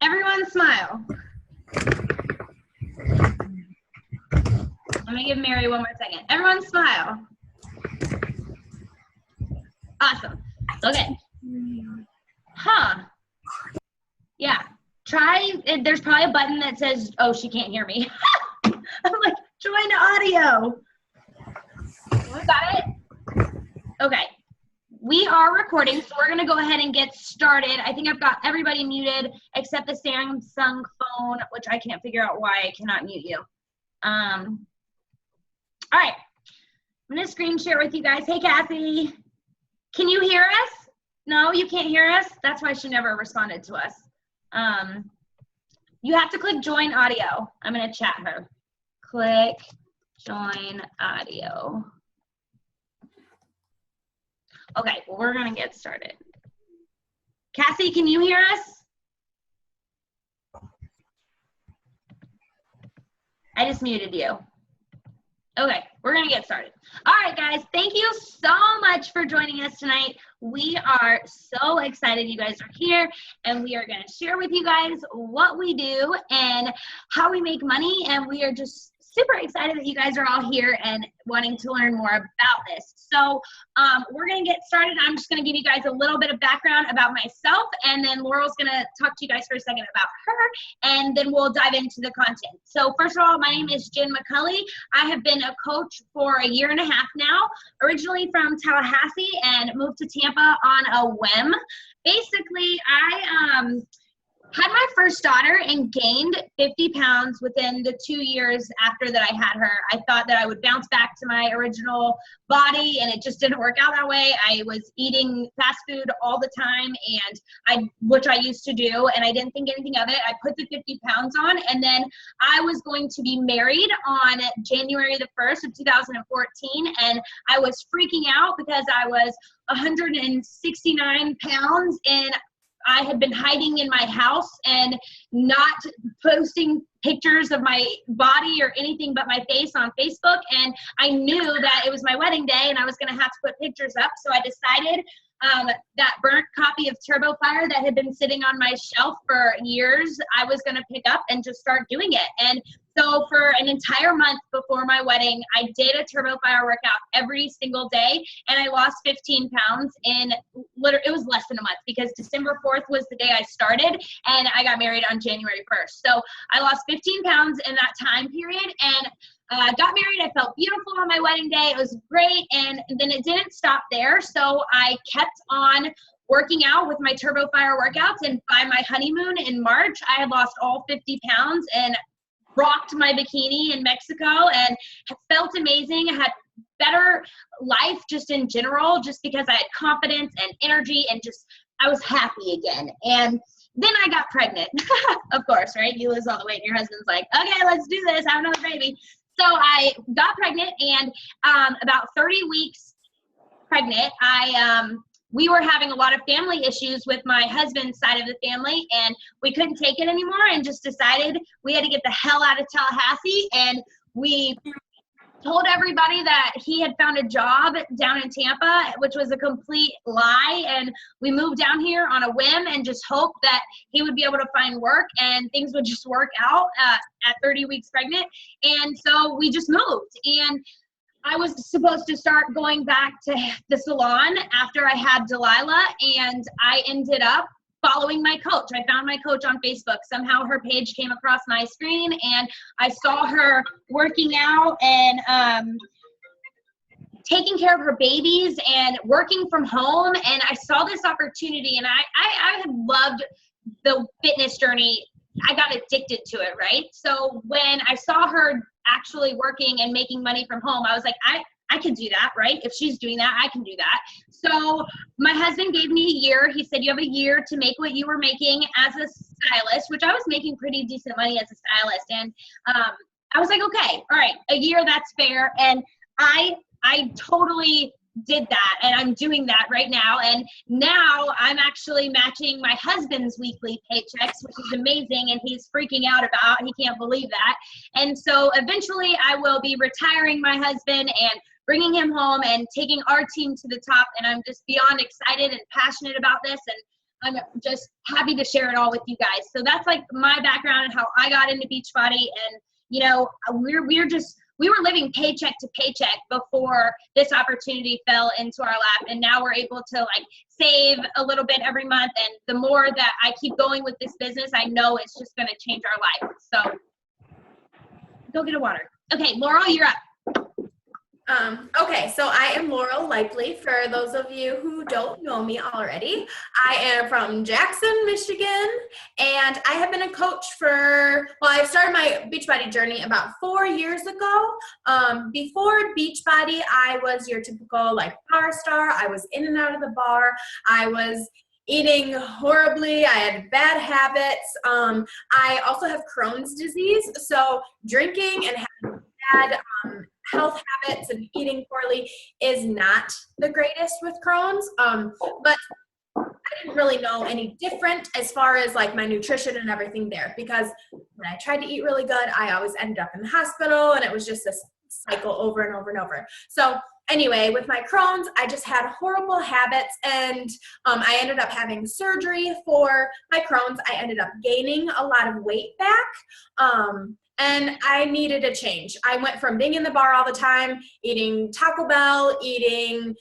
Everyone smile. I'm gonna give Mary one more second. Everyone smile. Awesome. Okay. Huh. Yeah. Try, there's probably a button that says, oh, she can't hear me. I'm like, join audio. Got it? Okay. We are recording, so we're going to go ahead and get started. I think I've got everybody muted except the Samsung phone, which I can't figure out why I cannot mute you. All right. I'm going to screen share with you guys. Hey, Kathy. Can you hear us? No, you can't hear us? That's why she never responded to us. You have to click join audio. I'm going to chat her. Click join audio. Okay, well, we're going to get started. Cassie, can you hear us? I just muted you. Okay, we're going to get started. All right, guys, thank you so much for joining us tonight. We are so excited you guys are here, and we are going to share with you guys what we do and how we make money, and we are just super excited that you guys are all here and wanting to learn more about this. So we're going to get started. I'm just going to give you guys a little bit of background about myself, and then Laurel's going to talk to you guys for a second about her, and then we'll dive into the content. So first of all, my name is McCully. I have been a coach for a year and a half now, originally from Tallahassee and moved to Tampa on a whim. Basically, I had my first daughter and gained 50 pounds within the 2 years after that I had her. I thought that I would bounce back to my original body, and it just didn't work out that way. I was eating fast food all the time, and which I used to do, and I didn't think anything of it. I put the 50 pounds on, and then I was going to be married on January the 1st of 2014, and I was freaking out because I was 169 pounds, and I had been hiding in my house and not posting pictures of my body or anything but my face on Facebook. And I knew that it was my wedding day and I was going to have to put pictures up. So I decided that burnt copy of Turbo Fire that had been sitting on my shelf for years, I was going to pick up and just start doing it. And so for an entire month before my wedding, I did a Turbo Fire workout every single day, and I lost 15 pounds in literally, it was less than a month because December 4th was the day I started, and I got married on January 1st. So I lost 15 pounds in that time period, and got married. I felt beautiful on my wedding day. It was great, and then it didn't stop there. So I kept on working out with my Turbo Fire workouts, and by my honeymoon in March, I had lost all 50 pounds and rocked my bikini in Mexico and felt amazing. I had better life just in general, just because I had confidence and energy and just, I was happy again. And then I got pregnant, of course, right? You lose all the weight and your husband's like, okay, let's do this, have another baby. So I got pregnant, and about 30 weeks pregnant, we were having a lot of family issues with my husband's side of the family, and we couldn't take it anymore and just decided we had to get the hell out of Tallahassee. And we told everybody that he had found a job down in Tampa, which was a complete lie. And we moved down here on a whim and just hoped that he would be able to find work and things would just work out at 30 weeks pregnant. And so we just moved. And I was supposed to start going back to the salon after I had Delilah, and I ended up following my coach. I found my coach on Facebook. Somehow her page came across my screen, and I saw her working out and taking care of her babies and working from home. And I saw this opportunity, and I had loved the fitness journey. I got addicted to it, right? So when I saw her actually working and making money from home, I was like, I can do that, right? If she's doing that, I can do that. So my husband gave me a year. He said, you have a year to make what you were making as a stylist, which I was making pretty decent money as a stylist. And I was like, okay, all right, a year, that's fair. And I totally did that, and I'm doing that right now. And now I'm actually matching my husband's weekly paychecks, which is amazing, and he's freaking out about. He can't believe that. And so eventually I will be retiring my husband and bringing him home and taking our team to the top. And I'm just beyond excited and passionate about this. And I'm just happy to share it all with you guys. So that's like my background and how I got into Beachbody. And, you know, we were living paycheck to paycheck before this opportunity fell into our lap. And now we're able to like save a little bit every month. And the more that I keep going with this business, I know it's just going to change our life. So go get a water. Okay, Laurel, you're up. Okay, so I am Laurel Laipply, for those of you who don't know me already. I am from Jackson, Michigan, and I have been a coach I started my Beachbody journey about 4 years ago. Before Beachbody, I was your typical like bar star. I was in and out of the bar. I was eating horribly. I had bad habits. I also have Crohn's disease, so drinking and having bad health habits and eating poorly is not the greatest with Crohn's. But I didn't really know any different as far as like my nutrition and everything there, because when I tried to eat really good, I always ended up in the hospital, and it was just this cycle over and over and over. So anyway, with my Crohn's, I just had horrible habits, and I ended up having surgery for my Crohn's. I ended up gaining a lot of weight back. And I needed a change. I went from being in the bar all the time, eating Taco Bell, eating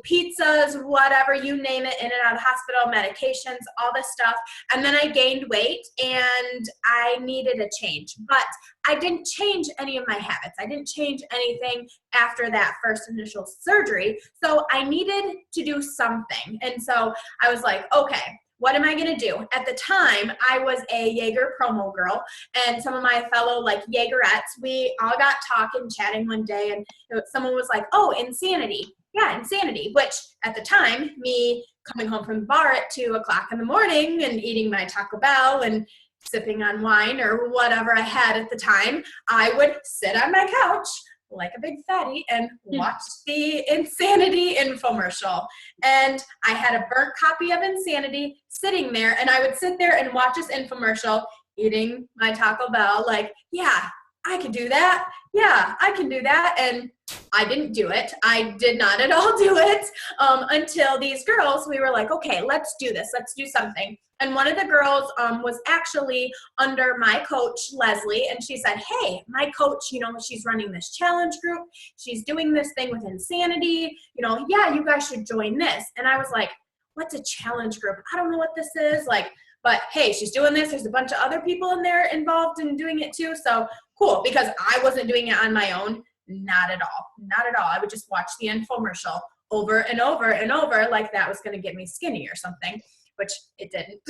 pizzas, whatever, you name it, in and out of the hospital, medications, all this stuff. And then I gained weight, and I needed a change. But I didn't change any of my habits. I didn't change anything after that first initial surgery. So I needed to do something. And so I was like, okay, what am I going to do? At the time, I was a Jaeger promo girl, and some of my fellow like Jaegerettes, we all got talking, chatting one day, and someone was like, oh, insanity. Yeah, insanity, which at the time, me coming home from the bar at 2 o'clock in the morning and eating my Taco Bell and sipping on wine or whatever I had at the time, I would sit on my couch like a big fatty and watch the Insanity infomercial. And I had a burnt copy of Insanity sitting there, and I would sit there and watch this infomercial eating my Taco Bell like, yeah, I could do that. Yeah, I can do that. And I didn't do it. I did not at all do it until these girls, we were like, okay, let's do this. Let's do something. And one of the girls was actually under my coach, Leslie, and she said, hey, my coach, you know, she's running this challenge group. She's doing this thing with Insanity. You know, yeah, you guys should join this. And I was like, what's a challenge group? I don't know what this is. Like, but hey, she's doing this. There's a bunch of other people in there involved in doing it too. So cool, because I wasn't doing it on my own. Not at all. Not at all. I would just watch the infomercial over and over and over like that was going to get me skinny or something, which it didn't.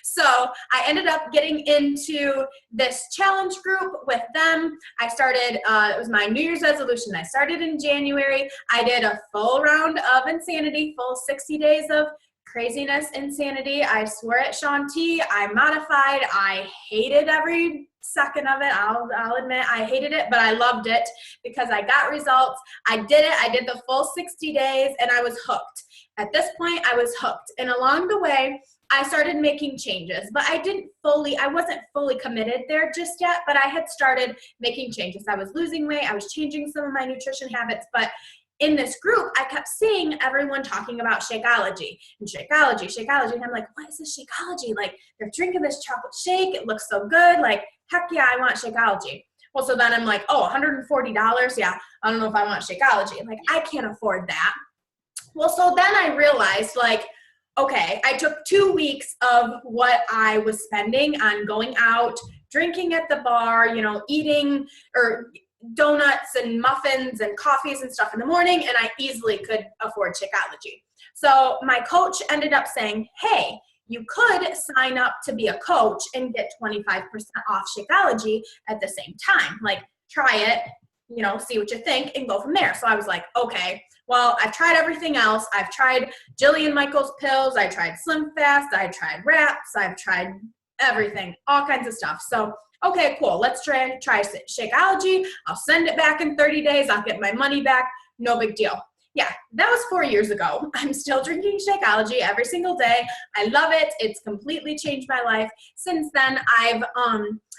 So I ended up getting into this challenge group with them. I started, it was my New Year's resolution. I started in January. I did a full round of Insanity, full 60 days of craziness, Insanity. I swore at Shaun T. I modified. I hated every second of it. I'll admit I hated it, but I loved it because I got results. I did it. I did the full 60 days and I was hooked. At this point, I was hooked. And along the way, I started making changes, but I wasn't fully committed there just yet, but I had started making changes. I was losing weight. I was changing some of my nutrition habits, but in this group, I kept seeing everyone talking about Shakeology and Shakeology. And I'm like, what is this Shakeology? Like, they're drinking this chocolate shake. It looks so good. Like, heck yeah, I want Shakeology. Well, so then I'm like, oh, $140? Yeah, I don't know if I want Shakeology. I'm like, I can't afford that. Well, so then I realized, like, okay, I took 2 weeks of what I was spending on going out, drinking at the bar, you know, eating or donuts and muffins and coffees and stuff in the morning, and I easily could afford Shakeology. So my coach ended up saying, hey, you could sign up to be a coach and get 25% off Shakeology at the same time. Like, try it, you know, see what you think, and go from there. So I was like, okay, well, I've tried everything else. I've tried Jillian Michaels pills. I tried Slim Fast. I tried wraps. I've tried everything, all kinds of stuff. So okay, cool. Let's try Shakeology. I'll send it back in 30 days. I'll get my money back. No big deal. Yeah, that was 4 years ago. I'm still drinking Shakeology every single day. I love it. It's completely changed my life. Since then, I've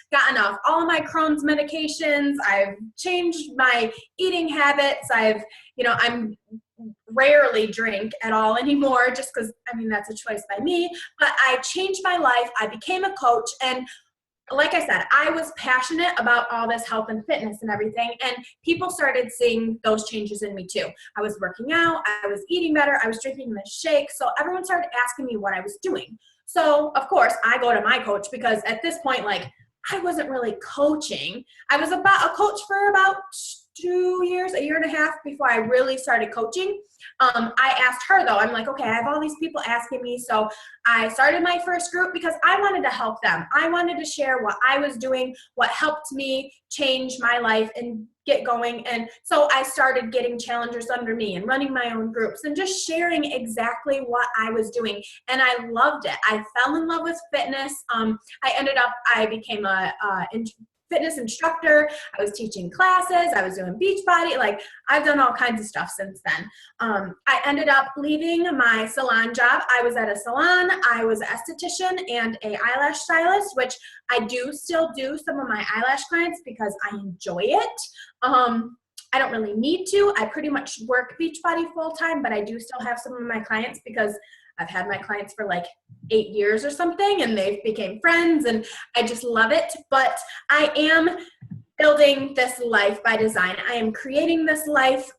gotten off all of my Crohn's medications. I've changed my eating habits. I'm rarely drink at all anymore, just because, I mean, that's a choice by me. But I changed my life. I became a coach. And like I said, I was passionate about all this health and fitness and everything. And people started seeing those changes in me too. I was working out. I was eating better. I was drinking the shake. So everyone started asking me what I was doing. So of course I go to my coach, because at this point, like, I wasn't really coaching. I was about a coach for about 2 years, a year and a half before I really started coaching. I asked her though, I'm like, okay, I have all these people asking me. So I started my first group because I wanted to help them. I wanted to share what I was doing, what helped me change my life and get going. And so I started getting challengers under me and running my own groups and just sharing exactly what I was doing. And I loved it. I fell in love with fitness. I became a fitness instructor. I was teaching classes. I was doing Beachbody. Like, I've done all kinds of stuff since then. I ended up leaving my salon job. I was at a salon. I was an esthetician and a eyelash stylist, which I do still do some of my eyelash clients because I enjoy it. I don't really need to. I pretty much work Beachbody full time, but I do still have some of my clients because I've had my clients for like 8 years or something, and they've became friends, and I just love it. But I am building this life by design. I am creating this life,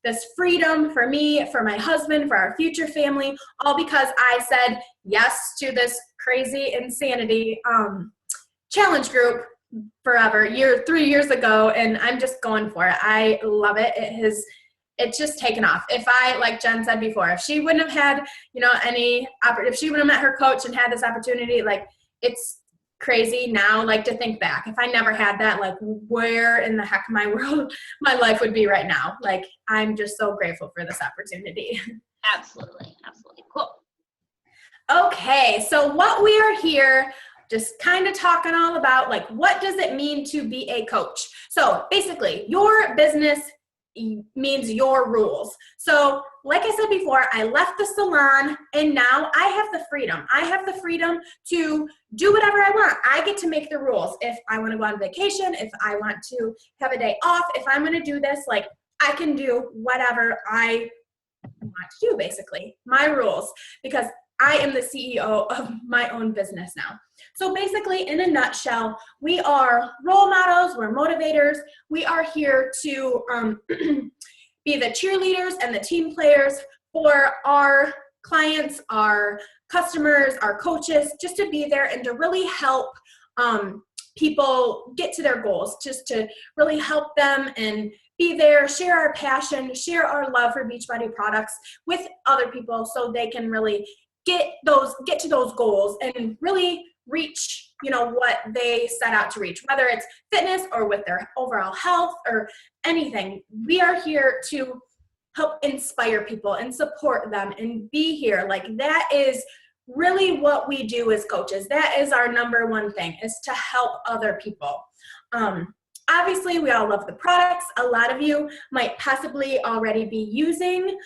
this freedom for me, for my husband, for our future family, all because I said yes to this crazy insanity challenge group forever, 3 years ago, and I'm just going for it. I love it. It's just taken off. If I, like Jen said before, if she wouldn't have had, if she would have met her coach and had this opportunity, like, it's crazy now, like, to think back. If I never had that, like, where in the heck my life would be right now. Like, I'm just so grateful for this opportunity. Absolutely. Absolutely. Cool. Okay. So what we are here just kind of talking all about, like, what does it mean to be a coach? So basically, your business means your rules. So like I said before, I left the salon and now I have the freedom. I have the freedom to do whatever I want. I get to make the rules. If I want to go on vacation, if I want to have a day off, if I'm going to do this, like, I can do whatever I want to do, basically. My rules, because I am the CEO of my own business now. So basically, in a nutshell, we are role models, we're motivators, we are here to be the cheerleaders and the team players for our clients, our customers, our coaches, just to be there and to really help people get to their goals, just to really help them and be there, share our passion, share our love for Beachbody products with other people so they can really get to those goals and really reach, what they set out to reach, whether it's fitness or with their overall health or anything. We are here to help inspire people and support them and be here. Like, that is really what we do as coaches. That is our number one thing, is to help other people. Obviously, we all love the products. A lot of you might possibly already be using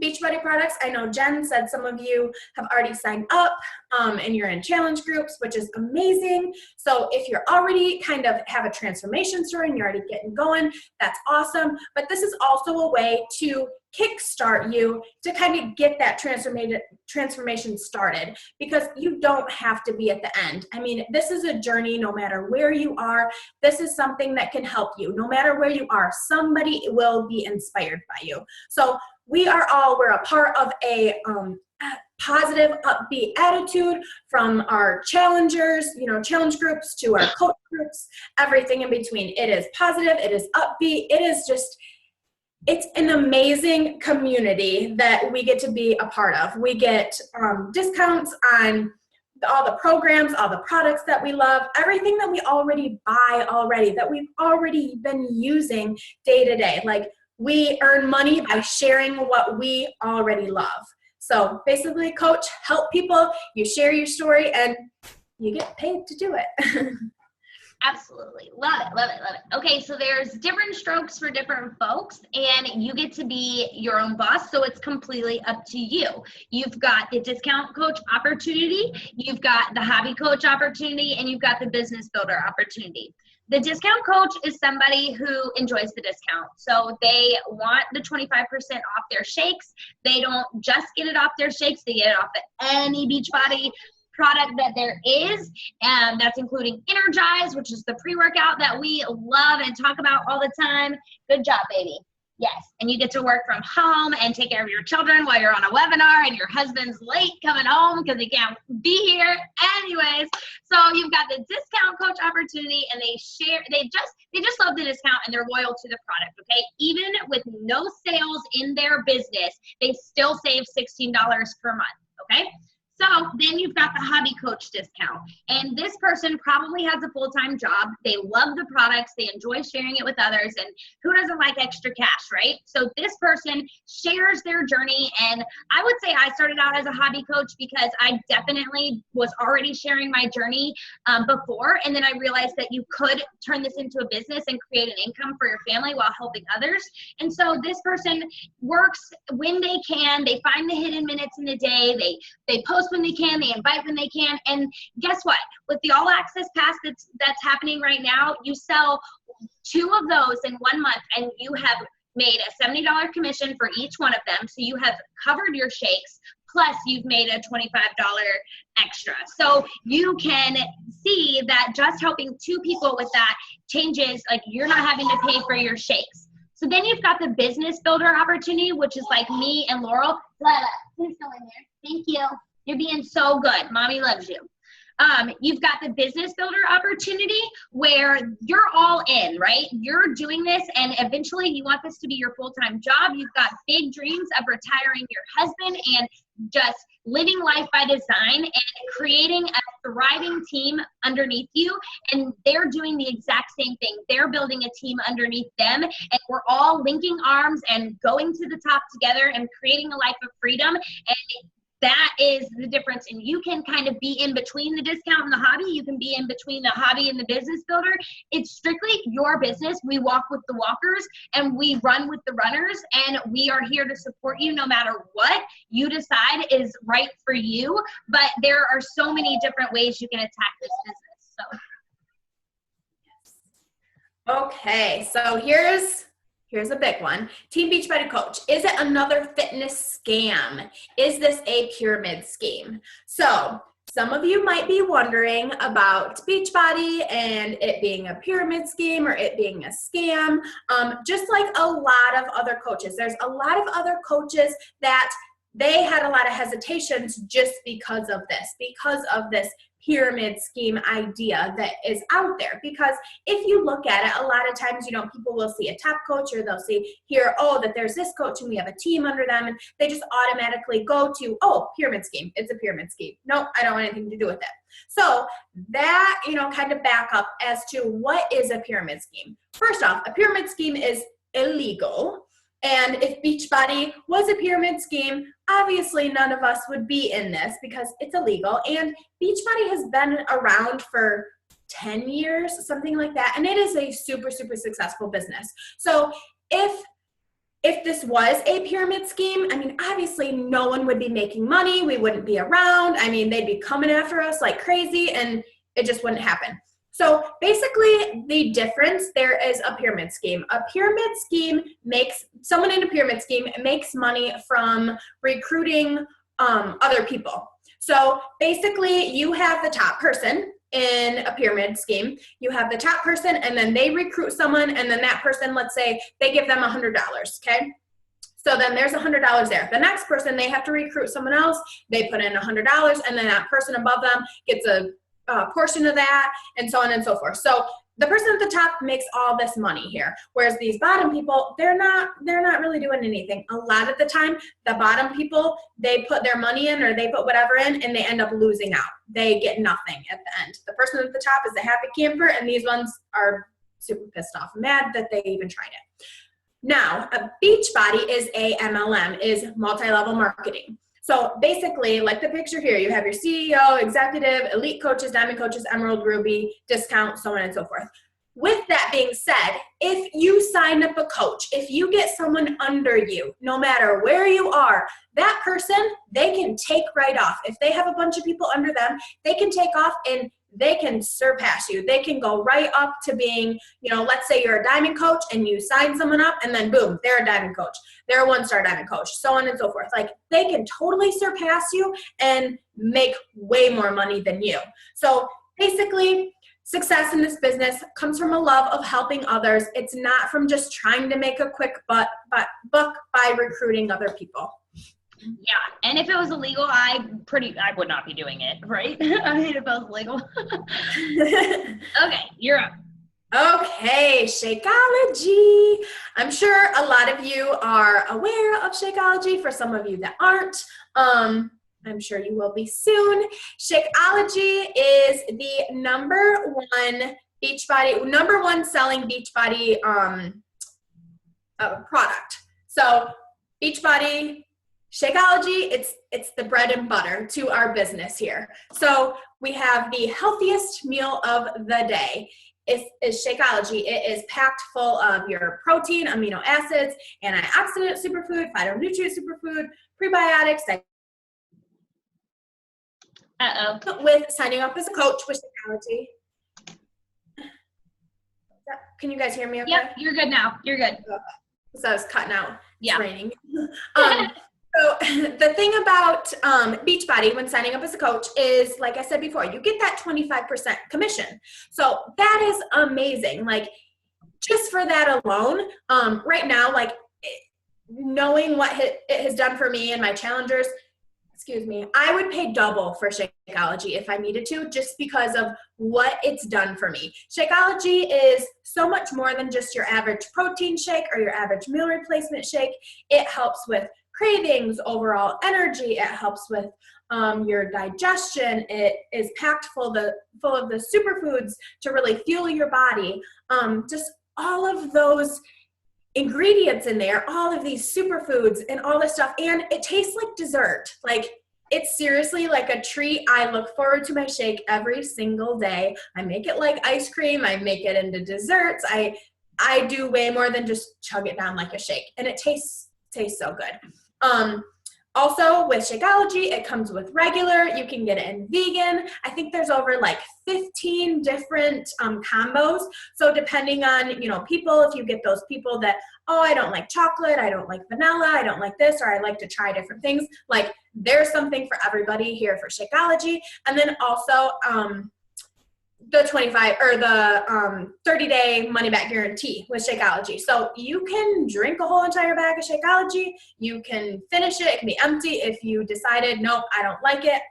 Beachbody products. I know Jen said some of you have already signed up and you're in challenge groups, which is amazing. So if you're already kind of have a transformation story and you're already getting going, that's awesome. But this is also a way to kickstart you to kind of get that transformation started, because you don't have to be at the end. I mean, this is a journey no matter where you are. This is something that can help you. No matter where you are, somebody will be inspired by you. So we're a part of a positive, upbeat attitude, from our challengers, challenge groups, to our coach groups, everything in between. It is positive, it is upbeat, it's an amazing community that we get to be a part of. We get discounts on all the programs, all the products that we love, everything that we already buy already, that we've already been using day to day. Like, we earn money by sharing what we already love. So basically, coach, help people, you share your story, and you get paid to do it. Absolutely. Love it, love it, love it. Okay, so there's different strokes for different folks, and you get to be your own boss, so it's completely up to you. You've got the discount coach opportunity, you've got the hobby coach opportunity, and you've got the business builder opportunity. The discount coach is somebody who enjoys the discount. So they want the 25% off their shakes. They don't just get it off their shakes, they get it off of any Beachbody product that there is, and that's including Energize, which is the pre-workout that we love and talk about all the time. Good job, baby. Yes, and you get to work from home and take care of your children while you're on a webinar and your husband's late coming home because he can't be here. Anyways, so you've got the discount coach opportunity, and they just love the discount and they're loyal to the product, okay? Even with no sales in their business, they still save $16 per month, okay? So then you've got the hobby coach discount, and this person probably has a full-time job. They love the products. They enjoy sharing it with others, and who doesn't like extra cash, right? So this person shares their journey, and I would say I started out as a hobby coach because I definitely was already sharing my journey before, and then I realized that you could turn this into a business and create an income for your family while helping others. And so this person works when they can. They find the hidden minutes in the day. They post when they can, they invite when they can, and guess what? With the All Access Pass that's happening right now, you sell 2 of those in 1 month, and you have made a $70 commission for each one of them, so you have covered your shakes, plus you've made a $25 extra. So you can see that just helping 2 people with that changes, like you're not having to pay for your shakes. So then you've got the business builder opportunity, which is like me and Laurel. Please go in there. Thank you. You're being so good. Mommy loves you. You've got the business builder opportunity where you're all in, right? You're doing this, and eventually you want this to be your full-time job. You've got big dreams of retiring your husband and just living life by design and creating a thriving team underneath you, and they're doing the exact same thing. They're building a team underneath them, and we're all linking arms and going to the top together and creating a life of freedom. And that is the difference. And you can kind of be in between the discount and the hobby. You can be in between the hobby and the business builder. It's strictly your business. We walk with the walkers and we run with the runners, and we are here to support you no matter what you decide is right for you. But there are so many different ways you can attack this business. So. Okay, so here's a big one. Team Beachbody Coach. Is it another fitness scam? Is this a pyramid scheme? So some of you might be wondering about Beachbody and it being a pyramid scheme or it being a scam. Just like a lot of other coaches, there's a lot of other coaches that they had a lot of hesitations just because of this pyramid scheme idea that is out there. Because if you look at it, a lot of times, people will see a top coach, or they'll hear, oh, that there's this coach and we have a team under them, and they just automatically go to, oh, pyramid scheme. It's a pyramid scheme. No, I don't want anything to do with it. So that, kind of back up as to what is a pyramid scheme. First off, a pyramid scheme is illegal. And if Beachbody was a pyramid scheme, obviously none of us would be in this because it's illegal. And Beachbody has been around for 10 years, something like that. And it is a super, super successful business. So if this was a pyramid scheme, obviously no one would be making money. We wouldn't be around. They'd be coming after us like crazy, and it just wouldn't happen. So basically the difference there is a pyramid scheme. A pyramid scheme someone in a pyramid scheme makes money from recruiting other people. So basically you have the top person in a pyramid scheme. You have the top person, and then they recruit someone, and then that person, let's say they give them $100, okay? So then there's $100 there. The next person, they have to recruit someone else. They put in $100, and then that person above them gets a portion of that, and so on and so forth. So the person at the top makes all this money here, whereas these bottom people, they're not really doing anything. A lot of the time, the bottom people, they put their money in, or they put whatever in, and they end up losing out. They get nothing at the end. The person at the top is a happy camper, and these ones are super pissed off and mad that they even tried it. Now, a Beachbody is a MLM, is multi-level marketing. So basically, like the picture here, you have your CEO, executive, elite coaches, diamond coaches, emerald, ruby, discount, so on and so forth. With that being said, if you sign up a coach, if you get someone under you, no matter where you are, that person, they can take right off. If they have a bunch of people under them, they can take off and they can surpass you. They can go right up to being, let's say you're a diamond coach and you sign someone up and then boom, they're a diamond coach. They're a one-star diamond coach, so on and so forth. Like they can totally surpass you and make way more money than you. So basically, success in this business comes from a love of helping others. It's not from just trying to make a quick buck by recruiting other people. Yeah, and if it was illegal, I would not be doing it, right? I mean, if it was illegal. Okay, you're up. Okay, Shakeology. I'm sure a lot of you are aware of Shakeology. For some of you that aren't, I'm sure you will be soon. Shakeology is the number one selling Beachbody product. So Beachbody, Shakeology, it's the bread and butter to our business here. So we have the healthiest meal of the day. Is Shakeology. It is packed full of your protein, amino acids, antioxidant superfood, phytonutrient superfood, prebiotics. With signing up as a coach with Shakeology. Can you guys hear me okay? Yep, you're good now. You're good. So I was cutting out. Yeah. It's raining. So the thing about Beachbody when signing up as a coach is, like I said before, you get that 25% commission. So that is amazing. Like just for that alone, right now, like knowing what it has done for me and my challengers, I would pay double for Shakeology if I needed to, just because of what it's done for me. Shakeology is so much more than just your average protein shake or your average meal replacement shake. It helps with cravings, overall energy. It helps with your digestion. It is packed full of the superfoods to really fuel your body. Just all of those ingredients in there, all of these superfoods and all this stuff, and it tastes like dessert. Like it's seriously like a treat. I look forward to my shake every single day. I make it like ice cream. I make it into desserts. I do way more than just chug it down like a shake, and it tastes so good. Also with Shakeology, it comes with regular. You can get it in vegan. I think there's over like 15 different combos. So depending on, people, if you get those people that, oh, I don't like chocolate, I don't like vanilla, I don't like this, or I like to try different things, like there's something for everybody here for Shakeology. And then also the 30-day money back guarantee with Shakeology. So you can drink a whole entire bag of Shakeology. You can finish it. It can be empty. If you decided, nope, I don't like it,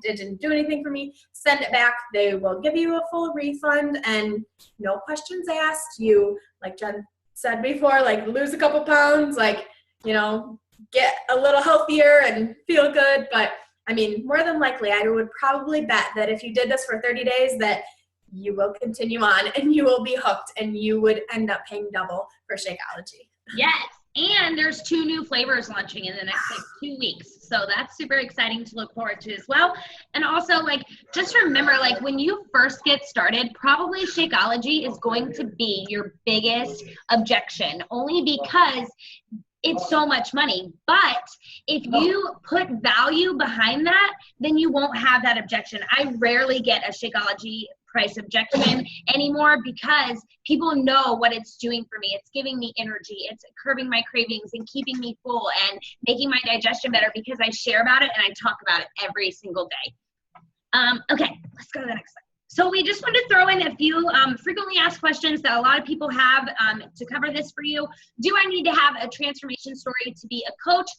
it didn't do anything for me, send it back. They will give you a full refund and no questions asked. You, like Jen said before, like lose a couple pounds, like, get a little healthier and feel good. But I mean, more than likely, I would probably bet that if you did this for 30 days, that you will continue on and you will be hooked and you would end up paying double for Shakeology. Yes. And there's 2 new flavors launching in the next 2 weeks. So that's super exciting to look forward to as well. And also just remember, when you first get started, probably Shakeology is going to be your biggest objection, only because it's so much money. But if you put value behind that, then you won't have that objection. I rarely get a Shakeology price objection anymore because people know what it's doing for me. It's giving me energy. It's curbing my cravings and keeping me full and making my digestion better because I share about it and I talk about it every single day. Okay, let's go to the next slide. So we just wanted to throw in a few frequently asked questions that a lot of people have to cover this for you. Do I need to have a transformation story to be a coach?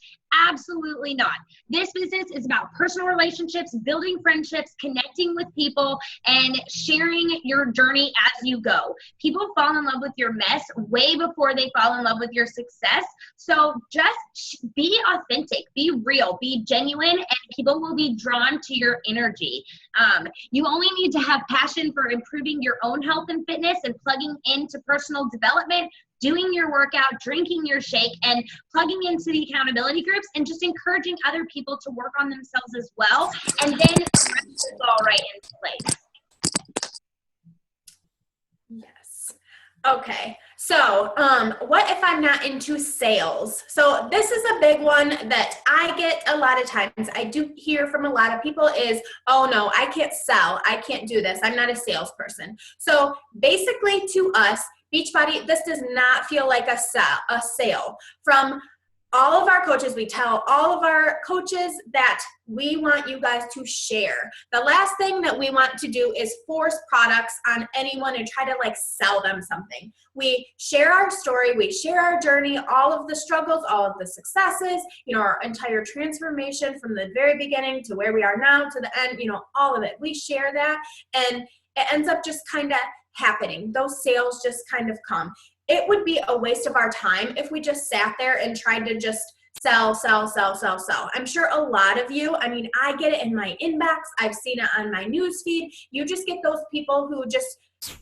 Absolutely not. This business is about personal relationships, building friendships, connecting with people, and sharing your journey as you go. People fall in love with your mess way before they fall in love with your success. So just be authentic, be real, be genuine, and people will be drawn to your energy. You only need to have have passion for improving your own health and fitness and plugging into personal development, doing your workout, drinking your shake, and plugging into the accountability groups and just encouraging other people to work on themselves as well. And then the rest will fall right into place. Yes. Okay. So, what if I'm not into sales? So this is a big one that I get a lot of times. I do hear from a lot of people is, oh no, I can't sell. I can't do this. I'm not a salesperson. So basically to us, Beachbody, this does not feel like a sale. From all of our coaches, we tell all of our coaches that we want you guys to share. The last thing that we want to do is force products on anyone and try to like sell them something. We share our story, we share our journey, all of the struggles, all of the successes, you know, our entire transformation from the very beginning to where we are now to the end, you know, all of it. We share that and it ends up just kind of happening. Those sales just kind of come. It would be a waste of our time if we just sat there and tried to just sell. I'm sure a lot of you, I mean, I get it in my inbox. I've seen it on my news feed. You just get those people who just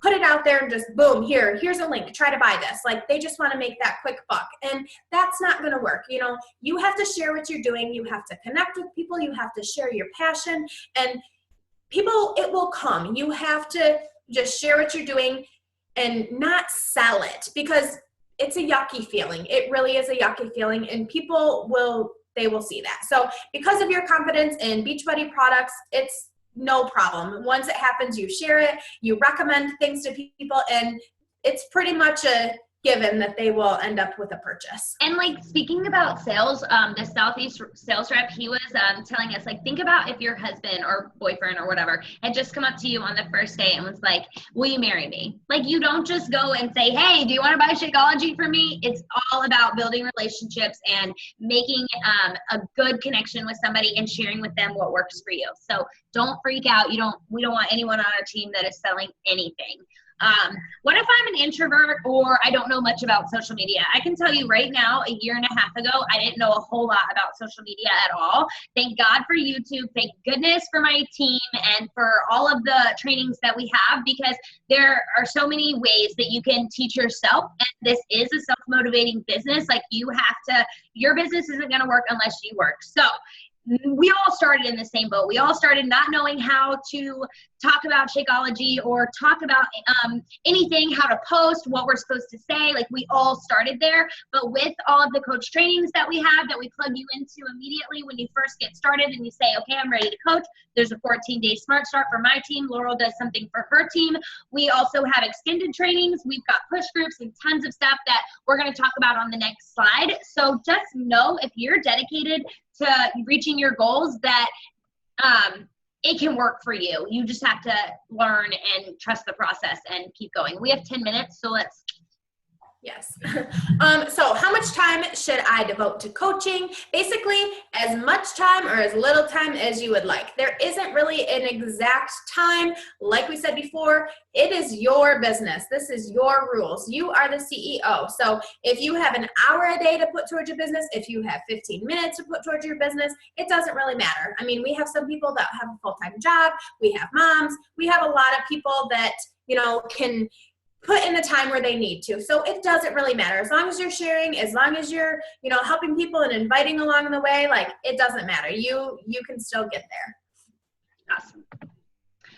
put it out there and just boom, here's a link, try to buy this. Like they just want to make that quick buck. And that's not going to work. You know, you have to share what you're doing. You have to connect with people. You have to share your passion and people, it will come. You have to just share what you're doing and not sell it because it's a yucky feeling. It really is a yucky feeling and people will see that. So because of your confidence in Beachbody products, it's no problem. Once it happens, you share it, you recommend things to people, and it's pretty much a given that they will end up with a purchase. And like speaking about sales, the Southeast sales rep, he was telling us, like, think about if your husband or boyfriend or whatever had just come up to you on the first day and was like, will you marry me? Like, you don't just go and say, hey, do you want to buy Shakeology for me? It's all about building relationships and making a good connection with somebody and sharing with them what works for you. So don't freak out. We don't want anyone on our team that is selling anything. What if I'm an introvert or I don't know much about social media? I can tell you right now, a year and a half ago, I didn't know a whole lot about social media at all. Thank God for YouTube. Thank goodness for my team and for all of the trainings that we have, because there are so many ways that you can teach yourself. And this is a self-motivating business. Like, your business isn't going to work unless you work. So we all started in the same boat. We all started not knowing how to talk about Shakeology or talk about anything, how to post, what we're supposed to say. Like, we all started there. But with all of the coach trainings that we have that we plug you into immediately when you first get started and you say, okay, I'm ready to coach, there's a 14-day Smart Start for my team. Laurel does something for her team. We also have extended trainings. We've got push groups and tons of stuff that we're going to talk about on the next slide. So just know, if you're dedicated to reaching your goals, that it can work for you. You just have to learn and trust the process and keep going. We have 10 minutes, so let's. Yes. So how much time should I devote to coaching? Basically, as much time or as little time as you would like. There isn't really an exact time. Like we said before, it is your business. This is your rules. You are the CEO. So if you have an hour a day to put towards your business, if you have 15 minutes to put towards your business, it doesn't really matter. I mean, we have some people that have a full-time job. We have moms. We have a lot of people that, you know, can put in the time where they need to. So it doesn't really matter. As long as you're sharing, as long as you're, you know, helping people and inviting along the way, like, it doesn't matter. You can still get there. Awesome.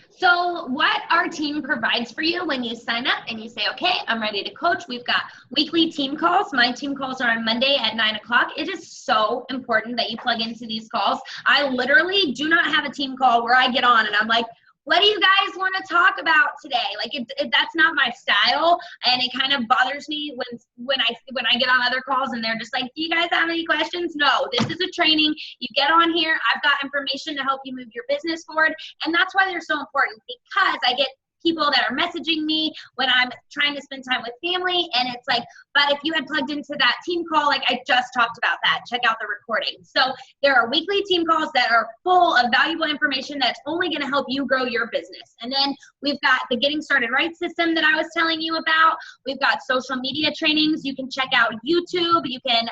So what our team provides for you when you sign up and you say, okay, I'm ready to coach, we've got weekly team calls. My team calls are on Monday at 9 o'clock. It is so important that you plug into these calls. I literally do not have a team call where I get on and I'm like, what do you guys want to talk about today? Like, that's not my style, and it kind of bothers me when I get on other calls and they're just like, do you guys have any questions? No, this is a training. You get on here. I've got information to help you move your business forward, and that's why they're so important, because I get people that are messaging me when I'm trying to spend time with family, and it's like, but if you had plugged into that team call, like I just talked about that, check out the recording. So there are weekly team calls that are full of valuable information that's only going to help you grow your business. And then we've got the Getting Started Right system that I was telling you about. We've got social media trainings. You can check out YouTube. You can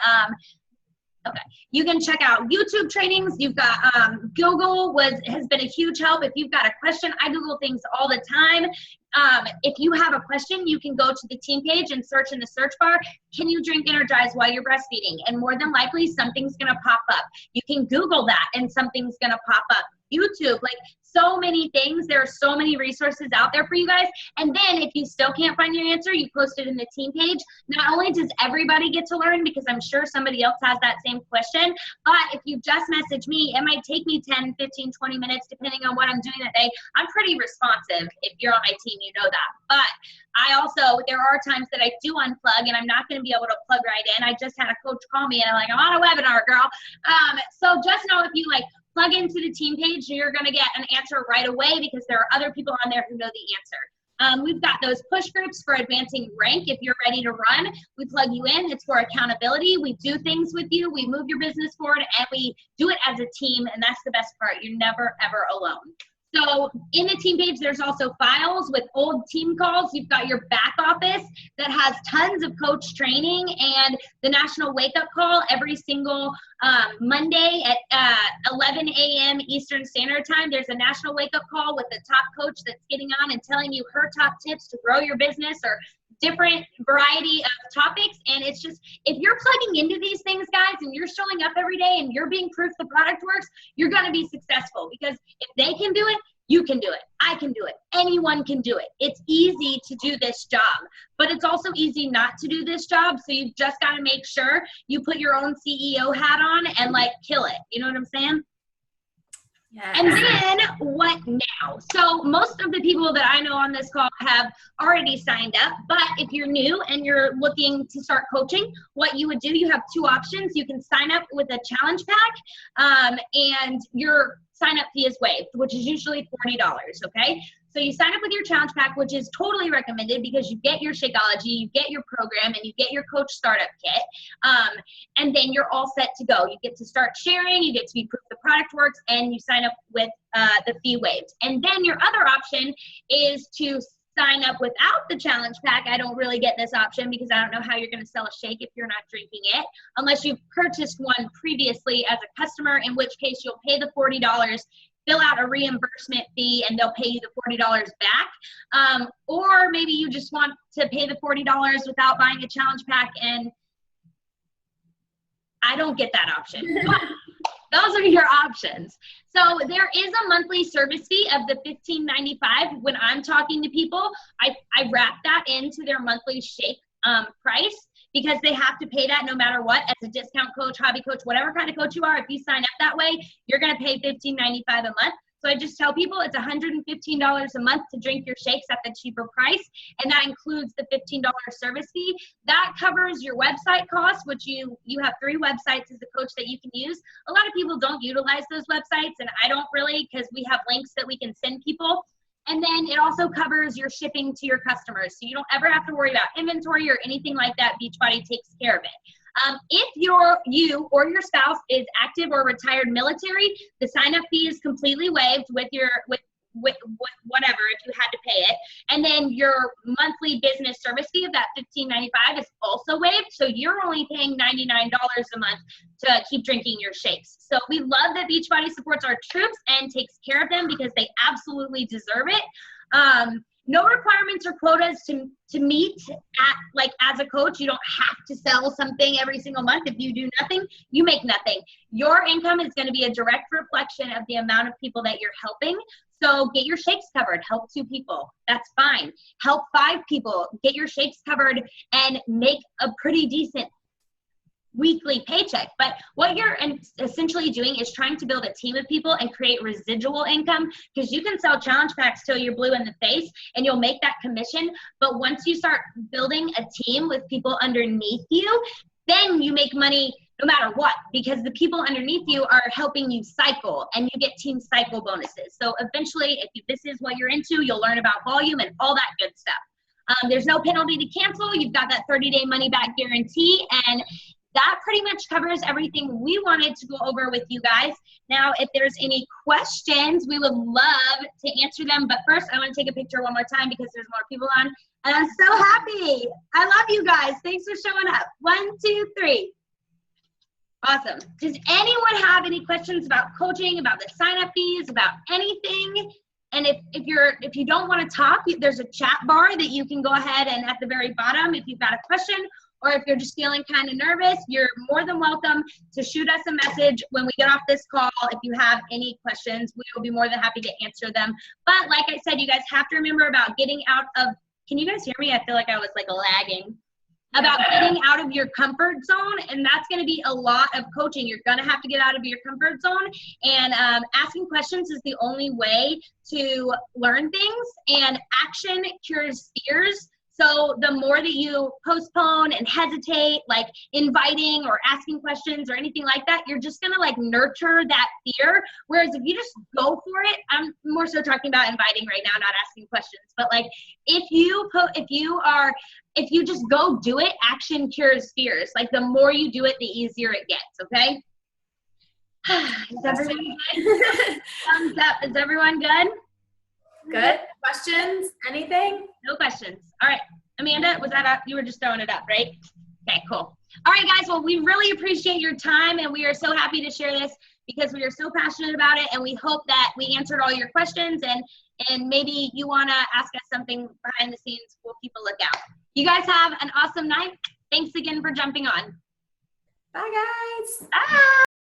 Okay. You can check out YouTube trainings. You've got Google has been a huge help. If you've got a question, I Google things all the time. If you have a question, you can go to the team page and search in the search bar, can you drink Energize while you're breastfeeding? And more than likely, something's going to pop up. You can Google that and something's going to pop up. YouTube, like so many things. There are so many resources out there for you guys. And then if you still can't find your answer, you post it in the team page. Not only does everybody get to learn, because I'm sure somebody else has that same question, but if you just message me, it might take me 10, 15, 20 minutes, depending on what I'm doing that day. I'm pretty responsive. If you're on my team, you know that. But I also, there are times that I do unplug and I'm not going to be able to plug right in. I just had a coach call me and I'm like, I'm on a webinar, girl. So just know if you plug into the team page, you're going to get an answer right away because there are other people on there who know the answer. We've got those push groups for advancing rank. If you're ready to run, we plug you in. It's for accountability. We do things with you. We move your business forward, and we do it as a team, and that's the best part. You're never, ever alone. So in the team page, there's also files with old team calls. You've got your back office that has tons of coach training and the national wake-up call every single Monday at 11 a.m. Eastern Standard Time. There's a national wake-up call with the top coach that's getting on and telling you her top tips to grow your business or different variety of topics. And it's just, if you're plugging into these things, guys, and you're showing up every day and you're being proof the product works, you're going to be successful, because if they can do it, you can do it. I can do it. Anyone can do it. It's easy to do this job, but it's also easy not to do this job. So you've just got to make sure you put your own CEO hat on and kill it. You know what I'm saying? Yes. And then what now? So most of the people that I know on this call have already signed up, but if you're new and you're looking to start coaching, what you would do, you have two options. You can sign up with a challenge pack, and your sign up fee is waived, which is usually $40, okay? So you sign up with your challenge pack, which is totally recommended because you get your Shakeology, you get your program, and you get your coach startup kit, and then you're all set to go. You get to start sharing, you get to be proof the product works, and you sign up with the fee waived. And then your other option is to sign up without the challenge pack. I don't really get this option because I don't know how you're going to sell a shake if you're not drinking it, unless you've purchased one previously as a customer, in which case you'll pay the $40, fill out a reimbursement fee, and they'll pay you the $40 back. Or maybe you just want to pay the $40 without buying a challenge pack, and I don't get that option. But those are your options. So there is a monthly service fee of the $15.95. When I'm talking to people, I wrap that into their monthly shake price, because they have to pay that no matter what. As a discount coach, hobby coach, whatever kind of coach you are, if you sign up that way, you're going to pay $15.95 a month. So I just tell people it's $115 a month to drink your shakes at the cheaper price, and that includes the $15 service fee. That covers your website costs, which you have 3 websites as a coach that you can use. A lot of people don't utilize those websites, and I don't really, because we have links that we can send people. And then it also covers your shipping to your customers. So you don't ever have to worry about inventory or anything like that. Beachbody takes care of it. If you or your spouse is active or retired military, the sign-up fee is completely waived with whatever, if you had to pay it. And then your monthly business service fee of that $15.95 is also waived. So you're only paying $99 a month to keep drinking your shakes. So we love that Beachbody supports our troops and takes care of them, because they absolutely deserve it. No requirements or quotas to meet as a coach. You don't have to sell something every single month. If you do nothing, you make nothing. Your income is going to be a direct reflection of the amount of people that you're helping. So get your shakes covered, help 2 people, that's fine. Help 5 people, get your shakes covered, and make a pretty decent weekly paycheck. But what you're essentially doing is trying to build a team of people and create residual income, because you can sell challenge packs till you're blue in the face and you'll make that commission. But once you start building a team with people underneath you, then you make money no matter what, because the people underneath you are helping you cycle, and you get team cycle bonuses. So eventually, if this is what you're into, you'll learn about volume and all that good stuff. There's no penalty to cancel. You've got that 30-day money-back guarantee, and that pretty much covers everything we wanted to go over with you guys. Now, if there's any questions, we would love to answer them. But first, I want to take a picture one more time because there's more people on. And I'm so happy. I love you guys. Thanks for showing up. 1, 2, 3. Awesome. Does anyone have any questions about coaching, about the sign-up fees, about anything? And if you don't want to talk, there's a chat bar that you can go ahead and at the very bottom, if you've got a question, or if you're just feeling kind of nervous, you're more than welcome to shoot us a message when we get off this call. If you have any questions, we will be more than happy to answer them. But like I said, you guys have to remember about getting out of, can you guys hear me? I feel like I was like lagging. About getting out of your comfort zone, and that's going to be a lot of coaching. You're going to have to get out of your comfort zone, and asking questions is the only way to learn things, and action cures fears. So the more that you postpone and hesitate, like inviting or asking questions or anything like that, you're just gonna like nurture that fear. Whereas if you just go for it, I'm more so talking about inviting right now, not asking questions. But like if you just go do it, action cures fears. Like the more you do it, the easier it gets, okay? Is everyone good? Thumbs up. Is everyone good? Good. Questions? Anything? No questions. All right. Amanda, was that up? You were just throwing it up, right? Okay, cool. All right, guys. Well, we really appreciate your time, and we are so happy to share this because we are so passionate about it, and we hope that we answered all your questions, and maybe you want to ask us something behind the scenes. We'll keep a lookout. You guys have an awesome night. Thanks again for jumping on. Bye, guys. Bye.